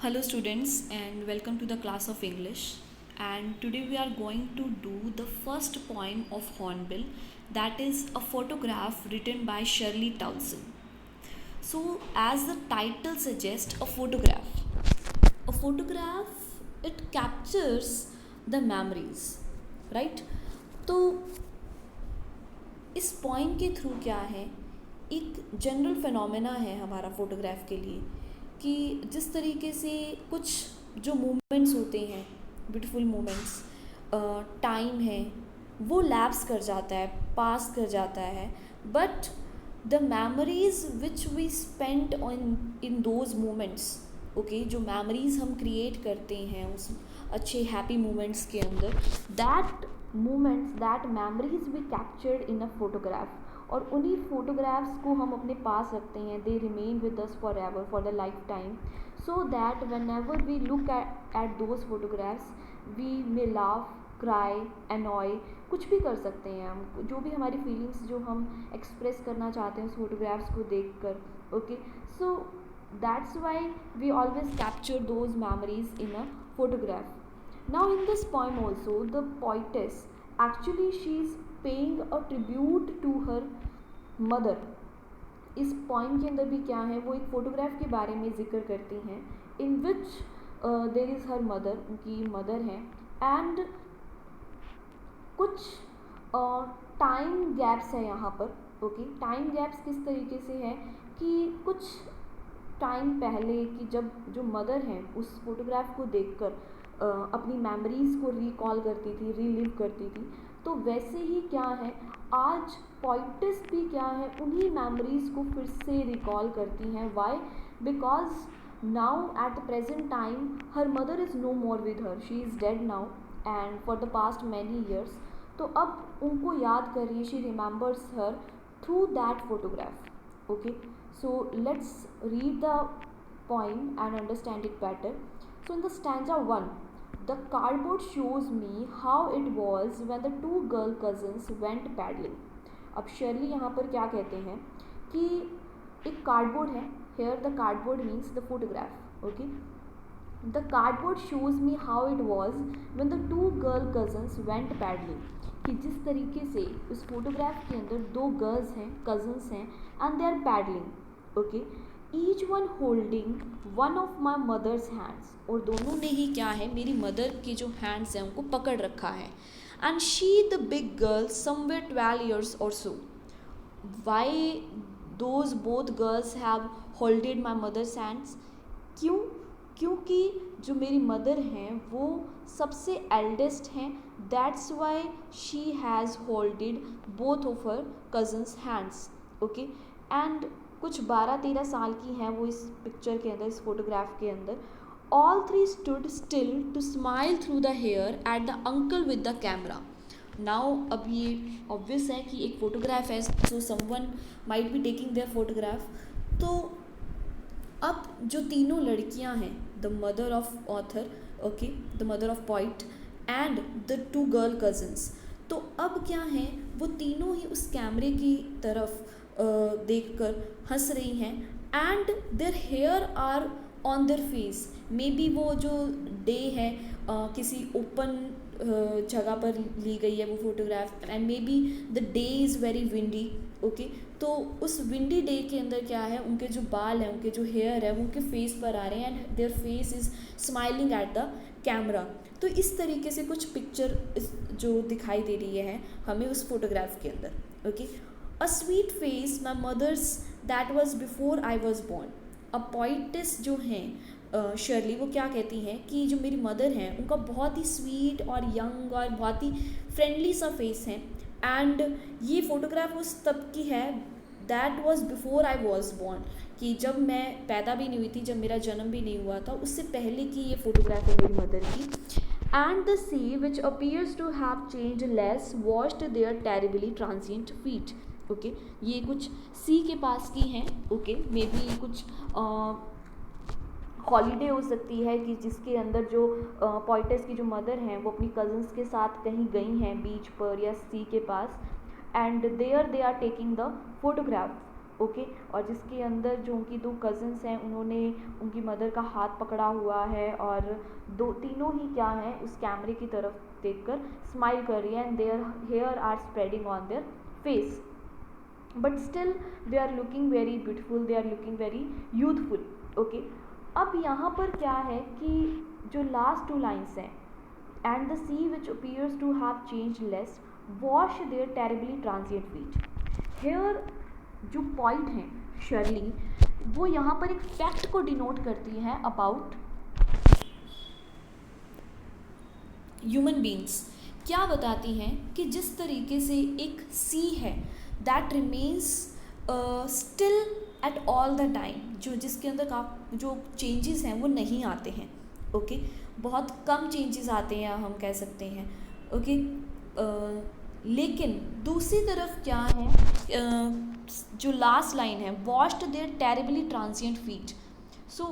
Hello students and welcome to the class of English, and today we are going to do the first poem of Hornbill, that is a photograph written by Shirley Townsend. So as the title suggests, a photograph it captures the memories, right? तो इस point के through क्या है, एक general phenomena है हमारा photograph के लिए कि जिस तरीके से कुछ जो मोमेंट्स होते हैं, ब्यूटीफुल मोमेंट्स, टाइम है वो लैप्स कर जाता है, पास कर जाता है, but the memories which we spent on in those moments, okay, जो मेमोरीज हम क्रिएट करते हैं उस अच्छे हैप्पी मोमेंट्स के अंदर, that moments, that memories we captured in a photograph, और उन्हीं फोटोग्राफ्स को हम अपने पास रखते हैं. They remain with us forever, for the lifetime, so that whenever we look at those photographs we may laugh, cry, annoy, कुछ भी कर सकते हैं हम, जो भी हमारी फीलिंग्स जो हम एक्सप्रेस करना चाहते हैं उस फोटोग्राफ्स को देख कर. Okay, so that's why we always capture those memories in a photograph. Now in this poem also, the poetess actually she is paying a tribute to her mother. इस poem के अंदर भी क्या है, वो एक फोटोग्राफ के बारे में जिक्र करती हैं, in which there is her mother, उनकी मदर है, and कुछ टाइम गैप्स है यहाँ पर. ओके, टाइम गैप्स किस तरीके से है कि कुछ टाइम पहले की जब जो मदर हैं उस फोटोग्राफ को देखकर अपनी मेमोरीज़ को रिकॉल करती थी, रीलिव करती थी, तो वैसे ही क्या है आज पोइट्स भी क्या है उन्हीं मेमोरीज़ को फिर से रिकॉल करती हैं. Why? Because now at the present time her mother is no more with her, she is dead now and for the past many years. तो अब उनको याद कर रही है, she remembers her through that photograph. Okay, so let's read the poem and understand it better. So in the stanza 1, the cardboard shows me how it was when the two girl cousins went paddling. अब Shirley यहाँ पर क्या कहते हैं कि एक cardboard है, here the cardboard means the photograph. Okay, the cardboard shows me how it was when the two girl cousins went paddling. कि जिस तरीके से उस फोटोग्राफ के अंदर दो गर्ल्स हैं, कजन्स हैं, and they are paddling. Okay, each one holding one of my mother's hands, और दोनों ने ही क्या है मेरी मदर की जो हैंड्स हैं उनको पकड़ रखा है. And she the big girl somewhere 12 years और so. Why those both girls have holded my mother's hands? क्यों? क्योंकि जो मेरी मदर हैं वो सबसे एल्डेस्ट हैं, that's why she has holded both of her cousins hands. Okay, and कुछ 12-13 साल की हैं वो इस पिक्चर के अंदर, इस फोटोग्राफ के अंदर. All three stood still to smile through the hair at the uncle with the camera. Now अब ये ऑब्वियस है कि एक फ़ोटोग्राफ है, so someone might be taking their photograph. तो अब जो तीनों लड़कियां हैं, the mother of author, okay, the mother of poet and the two girl cousins, तो अब क्या है वो तीनों ही उस कैमरे की तरफ देखकर हंस रही हैं. And their hair are on their face. Maybe वो जो डे है किसी ओपन जगह पर ली गई है वो photograph, and may be the day is very windy. Okay, तो उस विंडी डे के अंदर क्या है उनके जो बाल हैं, उनके जो हेयर है वो उनके फेस पर आ रहे हैं, and their face is smiling at the camera. तो इस तरीके से कुछ पिक्चर जो दिखाई दे रही है हमें उस फोटोग्राफ के अंदर. Okay, a sweet face my mother's that was before I was born. अब पोइट्स जो हैं शर्ली, वो क्या कहती हैं कि जो मेरी मदर हैं उनका बहुत ही स्वीट और यंग और बहुत ही फ्रेंडली सा फेस है. एंड ये फ़ोटोग्राफ उस तब की है that was before I was born, कि जब मैं पैदा भी नहीं हुई थी, जब मेरा जन्म भी नहीं हुआ था, उससे पहले की ये फ़ोटोग्राफ है मेरी मदर की. And the sea which appears to have change less washed there terribly transient feet. Okay, ये कुछ सी के पास की हैं. ओके, मे बी कुछ हॉलीडे हो सकती है कि जिसके अंदर जो पोइट्स की जो मदर हैं वो अपनी कज़न्स के साथ कहीं गई हैं बीच पर या सी के पास, and there they are taking the photograph. Okay. और जिसके अंदर जो उनकी दो कज़न्स हैं उन्होंने उनकी मदर का हाथ पकड़ा हुआ है और दो तीनों ही क्या हैं उस कैमरे की तरफ देखकर स्माइल कर रही है and their hair are spreading on their face, but still they are looking very beautiful, they are looking very youthful. Okay. अब यहाँ पर क्या है कि जो लास्ट टू लाइन्स हैं, and the sea which appears to have change less wash their terribly transient feet. Here जो poet हैं शर्ली, वो यहाँ पर एक फैक्ट को डिनोट करती है अबाउट ह्यूमन बींग्स। क्या बताती हैं कि जिस तरीके से एक सी है that remains still at all the time, जो जिसके अंदर जो चेंजेस हैं वो नहीं आते हैं। ओके। बहुत कम चेंजेस आते हैं हम कह सकते हैं। ओके। लेकिन दूसरी तरफ क्या है, जो लास्ट लाइन है, washed there terribly transient feet. So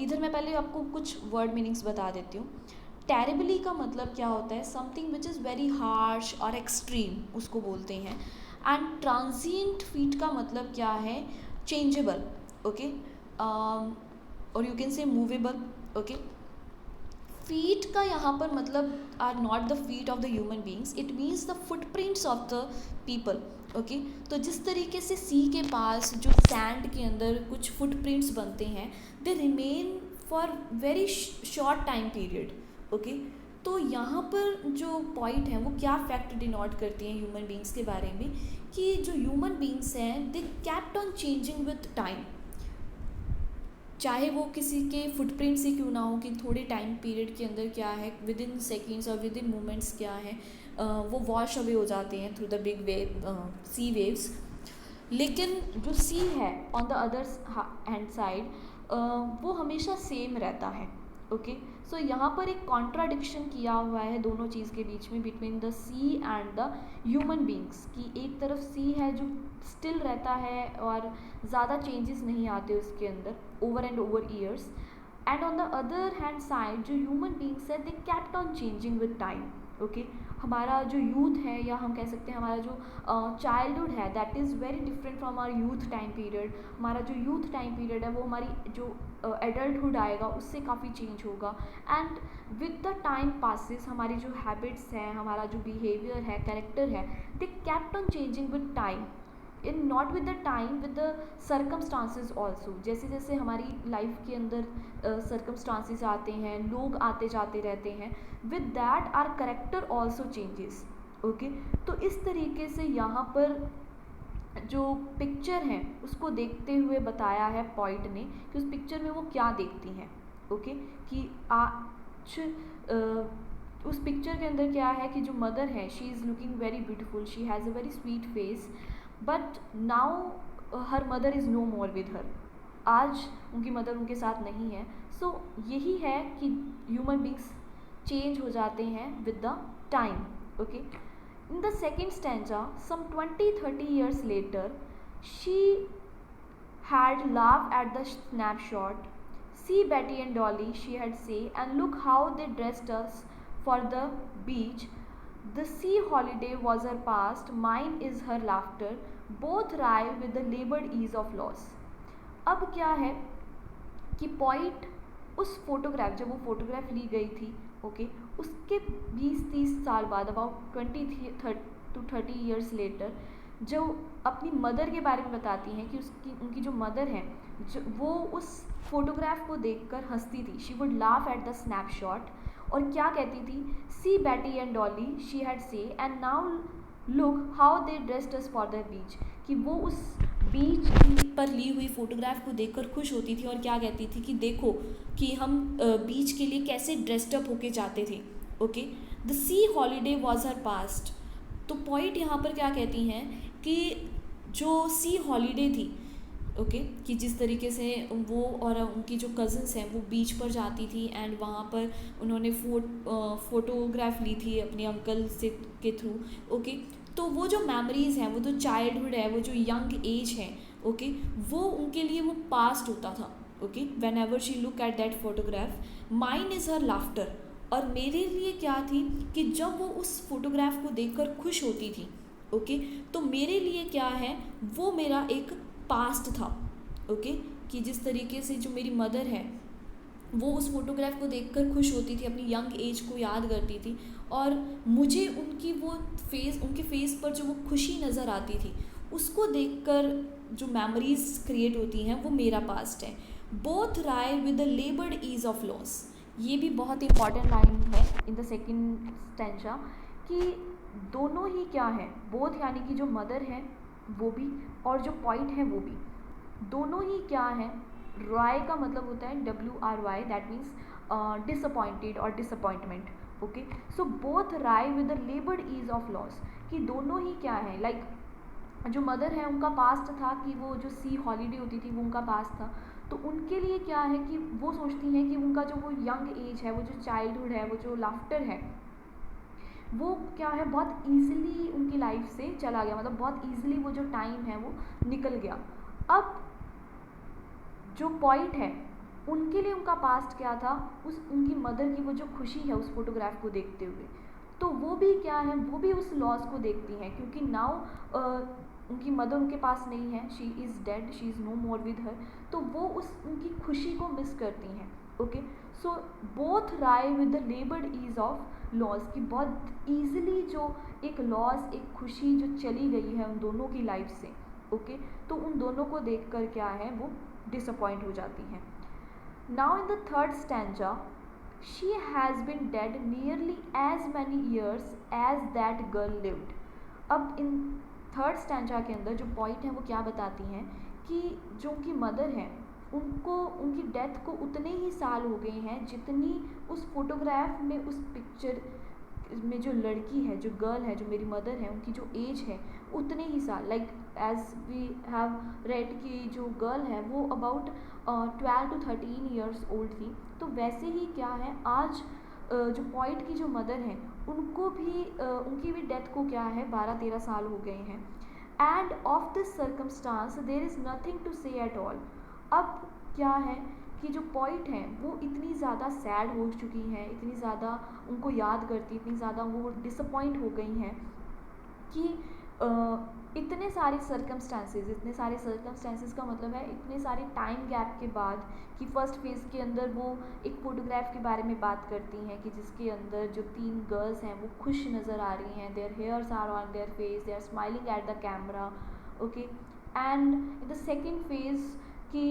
इधर मैं पहले आपको कुछ वर्ड मीनिंग्स बता देती हूँ। टेरिबली का मतलब क्या होता है, something which is very harsh और एक्सट्रीम, उसको बोलते हैं। एंड ट्रांजिएंट फीट का मतलब क्या है, चेंजेबल। ओके। और you can say movable. Okay. Feet का यहाँ पर मतलब are not the feet of the human beings, it means the footprints of the people. Okay. तो जिस तरीके से सी के पास जो सैंड के अंदर कुछ फुटप्रिंट्स बनते हैं, they remain for very short time period. Okay. तो यहाँ पर जो पॉइंट है वो क्या फैक्ट डिनोट करती हैं ह्यूमन बींग्स के बारे में, कि जो ह्यूमन बींग्स हैं दे kept on changing with time. चाहे वो किसी के फुटप्रिंट से क्यों ना हो, कि थोड़े टाइम पीरियड के अंदर क्या है, विद इन सेकेंड्स और विद इन मोमेंट्स क्या है, वो वॉश अवे हो जाते हैं through the big wave sea waves. लेकिन जो सी है on the other hand side, वो हमेशा सेम रहता है। ओके। सो यहाँ पर एक कॉन्ट्राडिक्शन किया हुआ है दोनों चीज़ के बीच में, between the sea and the human beings, कि एक तरफ सी है जो स्टिल रहता है और ज़्यादा चेंजेस नहीं आते उसके अंदर over and over years, and on the other hand side जो ह्यूमन बींग्स है दे kept on changing with time. Okay. हमारा जो यूथ है, या हम कह सकते हैं हमारा जो चाइल्डहुड है, that is very different from our youth time period. हमारा जो यूथ टाइम पीरियड है वो हमारी जो एडल्टहुड आएगा उससे काफ़ी चेंज होगा। And with the time passes हमारी जो हैबिट्स हैं, हमारा जो बिहेवियर है, कैरेक्टर है, दे kept on changing with time, in not with the time, with the circumstances also. जैसे जैसे हमारी लाइफ के अंदर सर्कमस्टांसिस आते हैं, लोग आते जाते रहते हैं, with that our character also changes. Okay. तो इस तरीके से यहाँ पर जो पिक्चर है उसको देखते हुए बताया है पॉइंट ने, कि उस पिक्चर में वो क्या देखती हैं। ओके। कि आज उस पिक्चर के अंदर क्या है, कि जो मदर है she is looking very beautiful, she has a very sweet face, but now her mother is no more with her. आज उनकी मदर उनके साथ नहीं है। सो यही है कि ह्यूमन बींग्स चेंज हो जाते हैं with the time. Okay. In the second stanza, some 20-30 years later, she had laughed at the snapshot. See Betty and Dolly, she had said, and look how they dressed us for the beach. The sea holiday was her past, mine is her laughter. Both rhyme with the labored ease of loss. अब क्या है कि point उस photograph, जब वो photograph ली गई थी, okay, उसके 20-30 साल बाद, अबाउट 20-30 ईयर्स लेटर, जो अपनी मदर के बारे में बताती हैं कि उनकी जो मदर है, जो वो उस फोटोग्राफ को देखकर हंसती थी। She would laugh at the snapshot, और क्या कहती थी, सी बैटी एंड डॉली शी हैड से, and now look how they dressed us for the beach. कि वो उस बीच पर ली हुई फ़ोटोग्राफ को देखकर खुश होती थी और क्या कहती थी कि देखो कि हम बीच के लिए कैसे ड्रेस्ड अप होके जाते थे। Okay. The C holiday was her past. तो पॉइंट यहाँ पर क्या कहती हैं कि जो सी हॉलीडे थी, ओके, कि जिस तरीके से वो और उनकी जो कज़न्स हैं वो बीच पर जाती थी एंड वहाँ पर उन्होंने फ़ोटोग्राफ ली थी अपने अंकल से के थ्रू। ओके। तो वो जो मेमोरीज़ हैं, वो जो चाइल्डहुड है, वो जो यंग एज है, ओके, वो उनके लिए वो पास्ट होता था। Okay. When ever she look at that photograph, mine is her laughter. और मेरे लिए क्या थी कि जब वो उस फोटोग्राफ को देखकर खुश होती थी, ओके, तो मेरे लिए क्या है, वो मेरा एक पास्ट था, ओके, कि जिस तरीके से जो मेरी मदर है वो उस फोटोग्राफ को देखकर खुश होती थी, अपनी यंग एज को याद करती थी, और मुझे उनकी वो उनके फेस पर जो वो खुशी नज़र आती थी उसको देखकर जो मेमोरीज क्रिएट होती हैं वो मेरा पास्ट है। Both wry with the laboured ease of loss, ये भी बहुत इंपॉर्टेंट लाइन है इन द सेकेंड स्टैंजा, कि दोनों ही क्या है, बोथ यानी कि जो मदर है वो भी और जो पॉइंट है वो भी, दोनों ही क्या है। रॉय का मतलब होता है WRY, दैट मीन्स डिसअपॉइंटेड और disappointment, okay. So both wry with the laboured ease of loss, कि दोनों ही क्या है, लाइक जो मदर है उनका पास्ट था कि वो जो सी हॉलीडे होती थी वो उनका पास्ट था, तो उनके लिए क्या है कि वो सोचती हैं कि उनका जो वो यंग एज है, वो जो चाइल्डहुड है, वो जो लाफ्टर है, वो क्या है बहुत ईजिली उनकी लाइफ से चला गया, मतलब बहुत ईजिली वो जो टाइम है वो निकल गया। अब जो पॉइंट है उनके लिए उनका पास्ट क्या था, उस उनकी मदर की वो जो खुशी है उस फोटोग्राफ को देखते हुए, तो वो भी क्या है, वो भी उस लॉस को देखती हैं, क्योंकि नाउ उनकी मदर उनके पास नहीं है, she is dead, she is no more with her, तो वो उस उनकी खुशी को मिस करती हैं, okay. So both wry with the laboured ease of loss, की बहुत ईजिली जो एक लॉस, एक खुशी जो चली गई है उन दोनों की लाइफ से, ओके, तो उन दोनों को देख कर क्या है वो डिसअपॉइंट हो जाती हैं। Now in the third stanza, she has been dead nearly as many years as that girl lived. अब इन थर्ड स्टैंजा के अंदर जो पॉइंट है वो क्या बताती हैं कि जो उनकी मदर है उनको उनकी डेथ को उतने ही साल हो गए हैं जितनी उस फोटोग्राफ में, उस पिक्चर में जो लड़की है, जो गर्ल है, जो मेरी मदर है, उनकी जो एज है उतने ही साल, like as we have read कि जो गर्ल है वो अबाउट 12 to 13 ईयर्स ओल्ड थी, तो वैसे ही क्या है आज जो पॉइंट की जो मदर हैं उनको भी उनकी भी डेथ को क्या है 12-13 साल हो गए हैं। And of this circumstance there is nothing to say at all. अब क्या है कि जो पॉइंट हैं वो इतनी ज़्यादा सैड हो चुकी हैं, इतनी ज़्यादा उनको याद करती, इतनी ज़्यादा वो डिसअपॉइंट हो गई हैं कि इतने सारे सर्कमस्टेंसेस का मतलब है इतने सारे टाइम गैप के बाद, कि फ़र्स्ट फेज़ के अंदर वो एक फ़ोटोग्राफ के बारे में बात करती हैं कि जिसके अंदर जो 3 गर्ल्स हैं वो खुश नज़र आ रही हैं, their hairs are on their face, they are smiling at the camera, okay. And in the second phase कि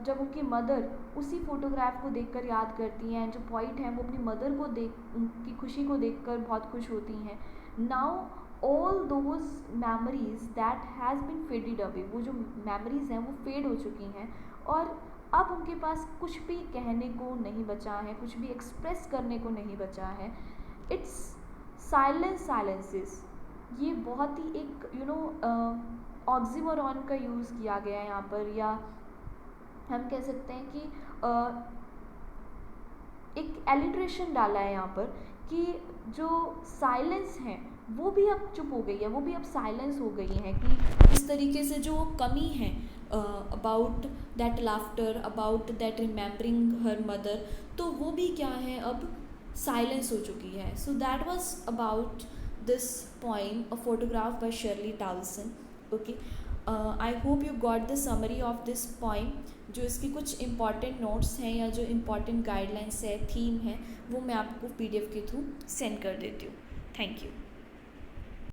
जब उनकी मदर उसी फ़ोटोग्राफ को देखकर याद करती हैं, जो पॉइंट है वो अपनी मदर को उनकी खुशी को देखकर बहुत खुश होती हैं। Now all those memories that has been faded away, वो जो मेमोरीज़ हैं वो फेड हो चुकी हैं, और अब उनके पास कुछ भी कहने को नहीं बचा है, कुछ भी एक्सप्रेस करने को नहीं बचा है। इट्स साइलेंसेस, ये बहुत ही एक ऑक्सीमोरॉन का यूज़ किया गया है यहाँ पर, या हम कह सकते हैं कि एक एलिट्रेशन डाला है यहाँ पर कि जो साइलेंस है वो भी अब चुप हो गई है, वो भी अब साइलेंस हो गई है, कि इस तरीके से जो कमी है about that laughter, about that remembering her mother, तो वो भी क्या है अब साइलेंस हो चुकी है। So that was about this poem, a photograph by Shirley Toulson, okay. I hope you got the summary of this poem. जो इसकी कुछ इंपॉर्टेंट नोट्स हैं या जो इंपॉर्टेंट गाइडलाइंस है, थीम है, वो मैं आपको PDF के थ्रू सेंड कर देती हूँ। Thank you.